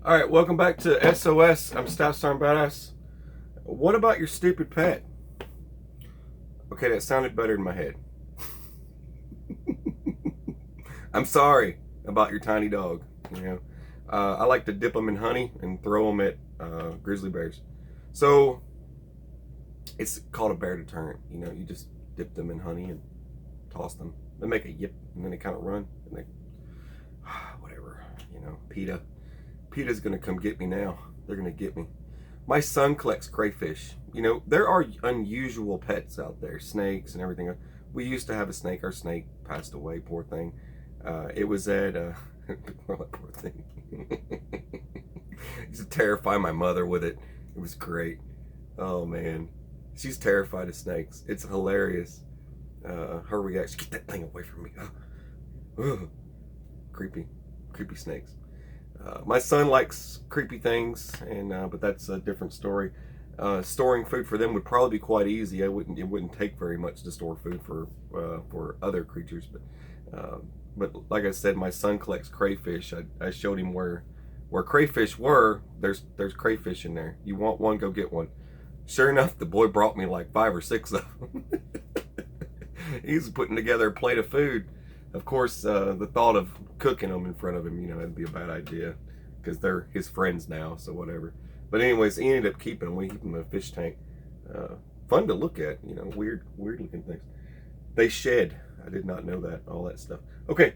All right, welcome back to SOS. I'm Staff Sergeant Badass. What about your stupid pet? Okay, that sounded better in my head. I'm sorry about your tiny dog. I like to dip them in honey and throw them at grizzly bears. So it's called a bear deterrent. You just dip them in honey and toss them. They make a yip and then they kind of run and they whatever. PETA's gonna come get me now. They're gonna get me. My son collects crayfish. There are unusual pets out there, snakes and everything. We used to have a snake. Our snake passed away, poor thing. It was at poor thing. Used to terrify my mother with it. It was great. Oh man, she's terrified of snakes. It's hilarious. Her reaction, get that thing away from me. Ugh. Creepy snakes. My son likes creepy things, but that's a different story. Storing food for them would probably be quite easy. It wouldn't take very much to store food for other creatures. But like I said, my son collects crayfish. I showed him where crayfish were. There's crayfish in there. You want one, go get one. Sure enough, the boy brought me like 5 or 6 of them. He's putting together a plate of food. Of course, the thought of cooking them in front of him, that'd be a bad idea because they're his friends now, so whatever. But anyways, he ended up keeping them. We keep them in a fish tank. Fun to look at, weird looking things. They shed. I did not know that, all that stuff. Okay,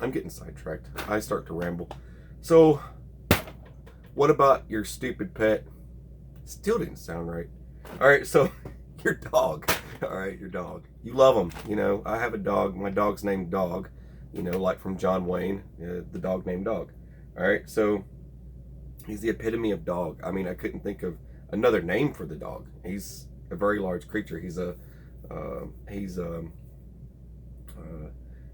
I'm getting sidetracked. I start to ramble. So, what about your stupid pet? Still didn't sound right. All right, so your dog. All right, your dog. You love them. I have a dog. My dog's named Dog. Like from John Wayne, the dog named Dog. All right, so he's the epitome of dog. I mean, I couldn't think of another name for the dog. He's a very large creature. He's an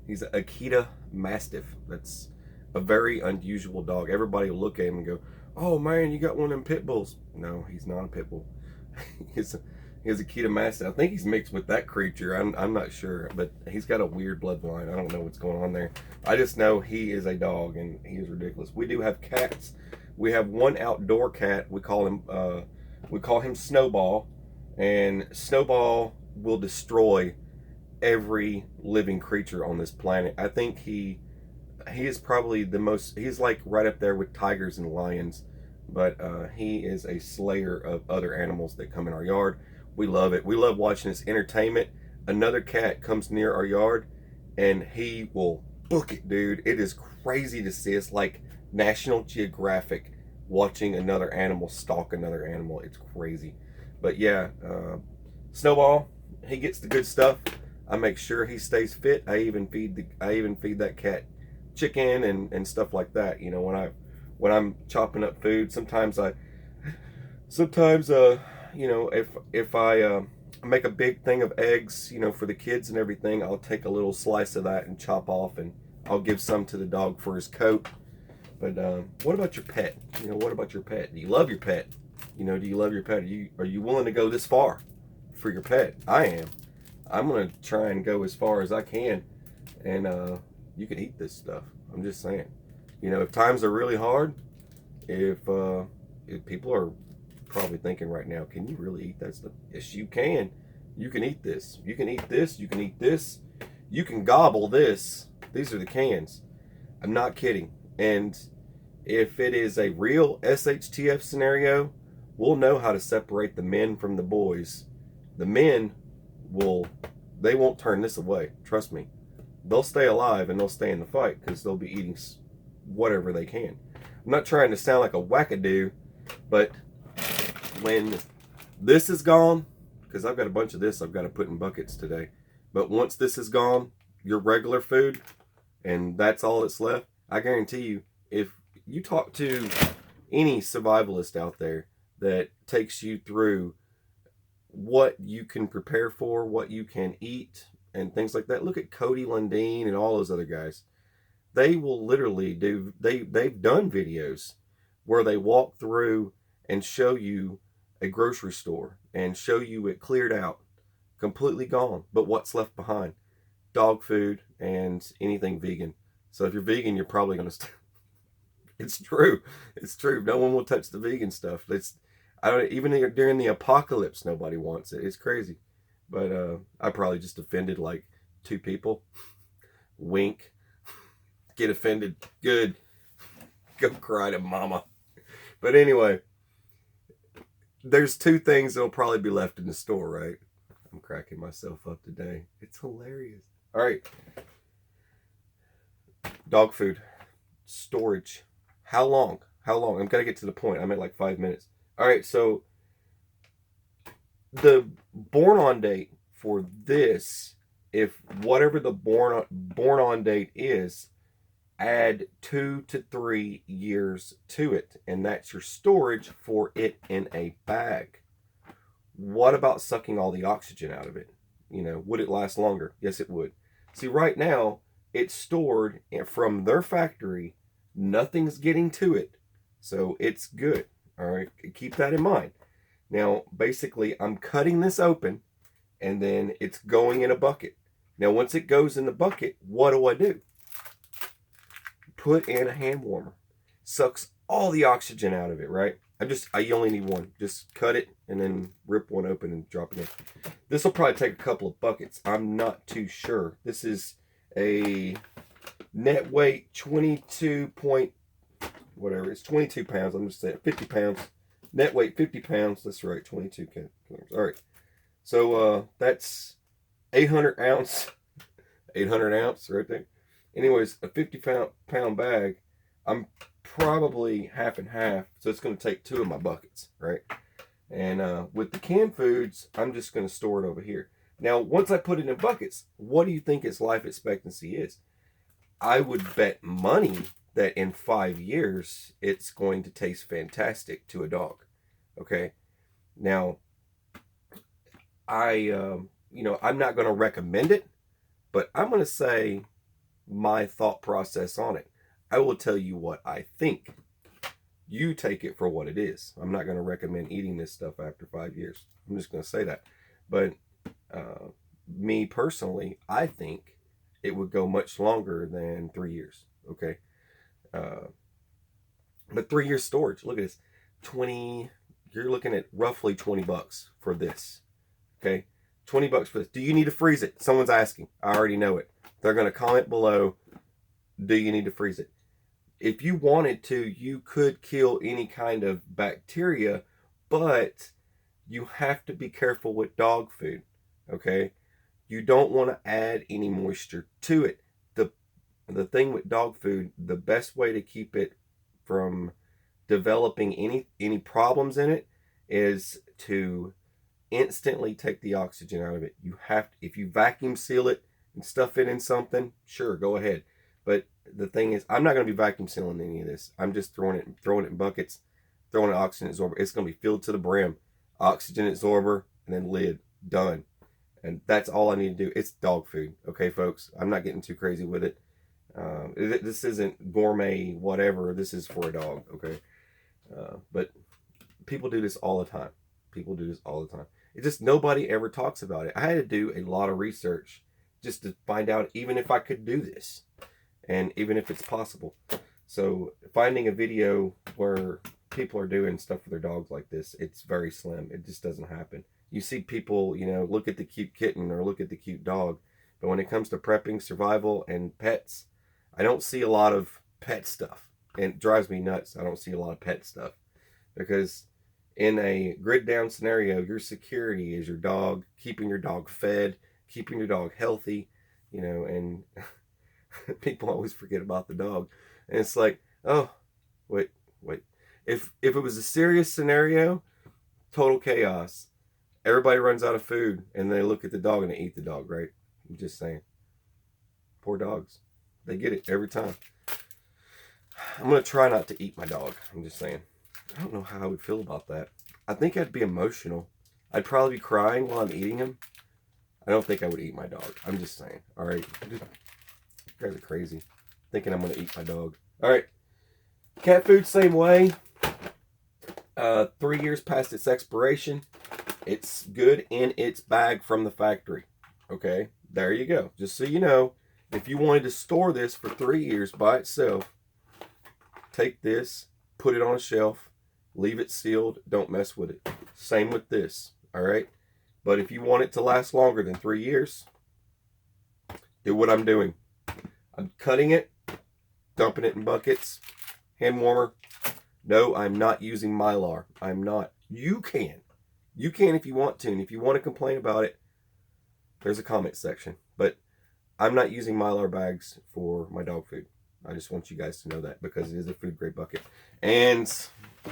Akita Mastiff. That's a very unusual dog. Everybody will look at him and go, "Oh man, you got one of them pit bulls." No, he's not a pit bull. He's Akita Mastiff. I think he's mixed with that creature. I'm not sure, but he's got a weird bloodline. I don't know what's going on there. I just know he is a dog and he is ridiculous. We do have cats. We have one outdoor cat. We call him Snowball, and Snowball will destroy every living creature on this planet. I think he is probably the most. He's like right up there with tigers and lions, but he is a slayer of other animals that come in our yard. We love it. We love watching this entertainment. Another cat comes near our yard and he will book it, dude. It is crazy to see. It's like National Geographic watching another animal stalk another animal. It's crazy. But yeah, Snowball, he gets the good stuff. I make sure he stays fit. I even feed that cat chicken and stuff like that. When I'm chopping up food, sometimes if I make a big thing of eggs, for the kids and everything, I'll take a little slice of that and chop off, and I'll give some to the dog for his coat. But what about your pet? What about your pet? Do you love your pet? Do you love your pet? Are you willing to go this far for your pet? I am. I'm gonna try and go as far as I can, and you can eat this stuff. I'm just saying. If times are really hard, if people are probably thinking right now, can you really eat that stuff? Yes, you can. You can eat this. You can eat this. You can eat this. You can gobble this. These are the cans. I'm not kidding. And if it is a real SHTF scenario, we'll know how to separate the men from the boys. The men they won't turn this away. Trust me. They'll stay alive and they'll stay in the fight because they'll be eating whatever they can. I'm not trying to sound like a wackadoo, but when this is gone, because I've got a bunch of this I've got to put in buckets today, but once this is gone, your regular food, and that's all that's left, I guarantee you, if you talk to any survivalist out there that takes you through what you can prepare for, what you can eat, and things like that, look at Cody Lundeen and all those other guys. They will literally they've done videos where they walk through and show you a grocery store and show you it cleared out, completely gone, but what's left behind? Dog food and anything vegan. So if you're vegan, you're probably going to It's true. It's true. No one will touch the vegan stuff. I don't even during the apocalypse, nobody wants it. It's crazy. But I probably just offended like 2 people. Wink. Get offended. Good. Go cry to mama. But anyway, there's 2 things that'll probably be left in the store, right? I'm cracking myself up today. It's hilarious. All right. Dog food. Storage. How long? How long? I'm gonna get to the point. I'm at like 5 minutes. All right, so the born on date for this, if whatever the born on date is, add 2 to 3 years to it, and that's your storage for it in a bag. What about sucking all the oxygen out of it? Would it last longer? Yes, it would. See, right now it's stored from their factory. Nothing's getting to it, so it's good. All right, keep that in mind. Now, basically, I'm cutting this open, and then it's going in a bucket. Now, once it goes in the bucket, what do? Put in a hand warmer. Sucks all the oxygen out of it, right? I only need one. Just cut it and then rip one open and drop it in. This will probably take a couple of buckets. I'm not too sure. This is a net weight 22 point whatever. It's 22 pounds. I'm just saying 50 pounds. Net weight 50 pounds. That's right. 22 kilograms. All right. So that's 800 ounce. 800 ounce right there. Anyways, a 50 pound bag. I'm probably half and half, so it's going to take 2 of my buckets, right? And with the canned foods, I'm just going to store it over here. Now, once I put it in buckets, what do you think its life expectancy is? I would bet money that in 5 years, it's going to taste fantastic to a dog. Okay? Now, I'm not going to recommend it, but I'm going to say my thought process on it. I will tell you what I think. You take it for what it is. I'm not going to recommend eating this stuff after 5 years. I'm just going to say that. But me personally, I think it would go much longer than 3 years. Okay. But 3 years storage. Look at this. You're looking at roughly $20 for this. Okay. $20 for this. Do you need to freeze it? Someone's asking. I already know it. They're going to comment below. Do you need to freeze it? If you wanted to, you could kill any kind of bacteria, but you have to be careful with dog food, okay? You don't want to add any moisture to it. The thing with dog food, the best way to keep it from developing any problems in it is to instantly take the oxygen out of it. If you vacuum seal it and stuff it in something, sure, go ahead. But the thing is, I'm not going to be vacuum sealing any of this. I'm just throwing it in buckets, throwing an oxygen absorber. It's going to be filled to the brim. Oxygen absorber, and then lid. Done. And that's all I need to do. It's dog food. Okay, folks? I'm not getting too crazy with it. This isn't gourmet whatever. This is for a dog, okay? But people do this all the time. People do this all the time. It's just nobody ever talks about it. I had to do a lot of research just to find out even if I could do this. And even if it's possible. So finding a video where people are doing stuff with their dogs like this, it's very slim. It just doesn't happen. You see people, look at the cute kitten or look at the cute dog. But when it comes to prepping, survival, and pets, I don't see a lot of pet stuff. And it drives me nuts. I don't see a lot of pet stuff. Because in a grid down scenario, your security is your dog, keeping your dog fed, keeping your dog healthy, and people always forget about the dog. And it's like, oh, wait. If it was a serious scenario, total chaos. Everybody runs out of food and they look at the dog and they eat the dog, right? I'm just saying. Poor dogs. They get it every time. I'm going to try not to eat my dog. I'm just saying. I don't know how I would feel about that. I think I'd be emotional. I'd probably be crying while I'm eating him. I don't think I would eat my dog. I'm just saying. All right. You guys are crazy. Thinking I'm going to eat my dog. All right. Cat food, same way. 3 years past its expiration. It's good in its bag from the factory. Okay. There you go. Just so you know, if you wanted to store this for 3 years by itself, take this, put it on a shelf, leave it sealed, don't mess with it. Same with this, all right? But if you want it to last longer than 3 years, do what I'm doing. I'm cutting it, dumping it in buckets, hand warmer. No, I'm not using Mylar. I'm not. You can. You can if you want to. And if you want to complain about it, there's a comment section. But I'm not using Mylar bags for my dog food. I just want you guys to know that because it is a food grade bucket. And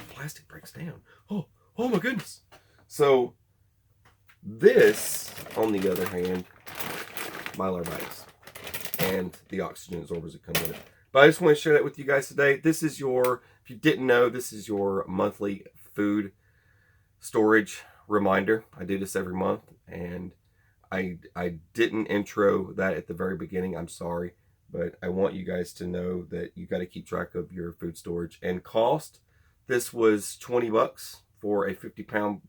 plastic breaks down. Oh my goodness. So this, on the other hand, Mylar bags and the oxygen absorbers that come with it. But I just want to share that with you guys today. This is your, if you didn't know, this is your monthly food storage reminder. I do this every month, and I didn't intro that at the very beginning. I'm sorry, but I want you guys to know that you got to keep track of your food storage and cost. This was $20 for a 50-pound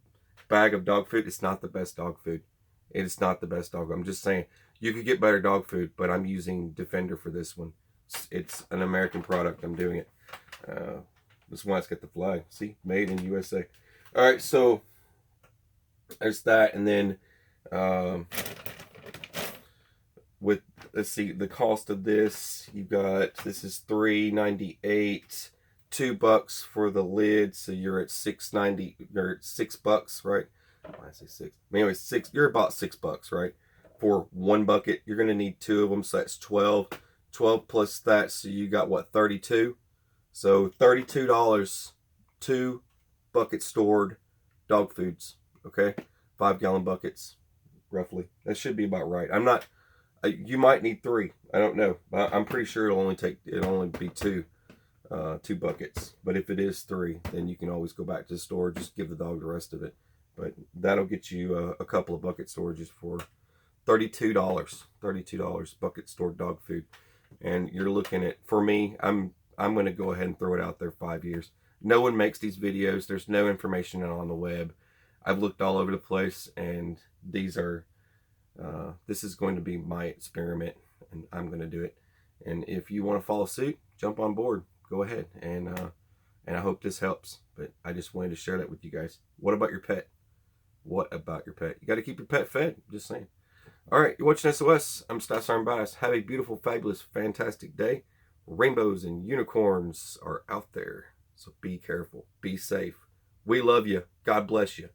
bag of dog food. It's not the best dog food. It is not the best dog. I'm just saying you could get better dog food, but I'm using Defender for this one. It's an American product. I'm doing it. This one's got the flag. See, made in USA. All right, so there's that, and then with, let's see, the cost of this, you got, this is $3.98, $2 for the lid, so you're at $6.90. You're at $6, right? Why I say six? Anyway, six. You're about $6, right? For one bucket, you're gonna need 2 of them, so that's 12. 12 plus that, so you got what, 32? So $32, 2 bucket stored dog foods. Okay, 5-gallon buckets, roughly. That should be about right. I'm not. You might need 3. I don't know. I'm pretty sure it'll only be 2 buckets. But if it is 3, then you can always go back to the store. Just give the dog the rest of it. But that'll get you a couple of bucket storages for $32. $32 bucket stored dog food. And you're looking at, for me, I'm going to go ahead and throw it out there 5 years. No one makes these videos. There's no information on the web. I've looked all over the place, and these are, this is going to be my experiment, and I'm going to do it. And if you want to follow suit, jump on board. Go ahead, and I hope this helps. But I just wanted to share that with you guys. What about your pet? What about your pet? You got to keep your pet fed. Just saying. All right, you're watching SOS. I'm Stats Iron Bias. Have a beautiful, fabulous, fantastic day. Rainbows and unicorns are out there, so be careful. Be safe. We love you. God bless you.